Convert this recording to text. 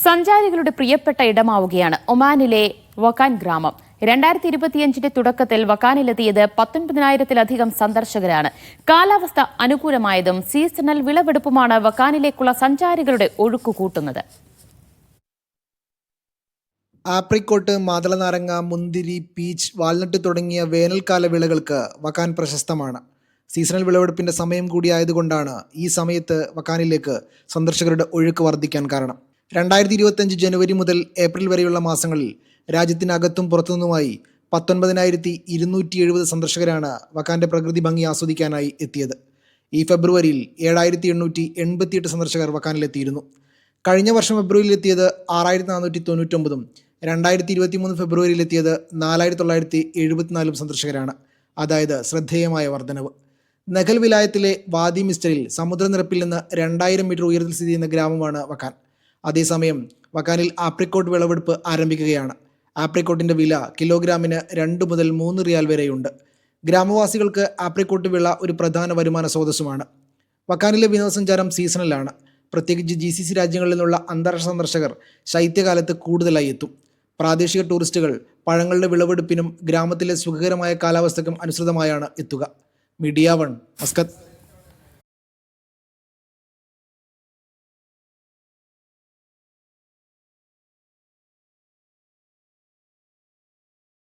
സഞ്ചാരികളുടെ പ്രിയപ്പെട്ട ഇടമാവുകയാണ് ഒമാനിലെ വക്കാൻ ഗ്രാമം. 2025 തുടക്കത്തിൽ വക്കാനിലെത്തിയത് 19,000-ലധികം സന്ദർശകരാണ്. കാലാവസ്ഥ അനുകൂലമായതും സീസണൽ വിളവെടുപ്പുമാണ് വക്കാനിലേക്കുള്ള സഞ്ചാരികളുടെ ഒഴുക്ക് കൂട്ടുന്നത്. ആപ്രിക്കോട്ട്, മാതളനാരങ്ങ, മുന്തിരി, പീച്ച്, വാൽനട്ട് തുടങ്ങിയ വേനൽക്കാല വിളകൾക്ക് വക്കാൻ പ്രശസ്തമാണ്. സീസണൽ വിളവെടുപ്പിൻ്റെ സമയം കൂടിയായതുകൊണ്ടാണ് ഈ സമയത്ത് വക്കാനിലേക്ക് സന്ദർശകരുടെ ഒഴുക്ക് വർദ്ധിക്കാൻ കാരണം. 2025 ജനുവരി മുതൽ ഏപ്രിൽ വരെയുള്ള മാസങ്ങളിൽ രാജ്യത്തിനകത്തും പുറത്തുനിന്നുമായി 19,270 സന്ദർശകരാണ് വക്കാൻ്റെ പ്രകൃതി ഭംഗി ആസ്വദിക്കാനായി എത്തിയത്. ഈ ഫെബ്രുവരിയിൽ 7,888 സന്ദർശകർ വക്കാനിലെത്തിയിരുന്നു. കഴിഞ്ഞ വർഷം ഫെബ്രുവരിയിൽ എത്തിയത് 6,499 2023 ഫെബ്രുവരിയിൽ എത്തിയത് 4,974 സന്ദർശകരാണ്. അതായത് ശ്രദ്ധേയമായ വർധനവ്. നഖൽ വിലായത്തിലെ വാദി മിസ്റ്ററിൽ സമുദ്രനിരപ്പിൽ നിന്ന് 2000 മീറ്റർ ഉയരത്തിൽ സ്ഥിതി ചെയ്യുന്ന ഗ്രാമമാണ് വക്കാൻ. അതേസമയം വക്കാനിൽ ആപ്രിക്കോട്ട് വിളവെടുപ്പ് ആരംഭിക്കുകയാണ്. ആപ്രിക്കോട്ടിൻ്റെ വില കിലോഗ്രാമിന് 2 മുതൽ 3 റിയാൽ വരെയുണ്ട്. ഗ്രാമവാസികൾക്ക് ആപ്രിക്കോട്ട് വിള ഒരു പ്രധാന വരുമാന സ്രോതസ്സുമാണ്. വക്കാനിലെ വിനോദസഞ്ചാരം സീസണലാണ്. പ്രത്യേകിച്ച് GCC രാജ്യങ്ങളിൽ നിന്നുള്ള അന്താരാഷ്ട്ര സന്ദർശകർ ശൈത്യകാലത്ത് കൂടുതലായി എത്തും. പ്രാദേശിക ടൂറിസ്റ്റുകൾ പഴങ്ങളുടെ വിളവെടുപ്പിനും ഗ്രാമത്തിലെ സുഖകരമായ കാലാവസ്ഥയ്ക്കും അനുസൃതമായാണ് എത്തുക. Media 1 Muscat.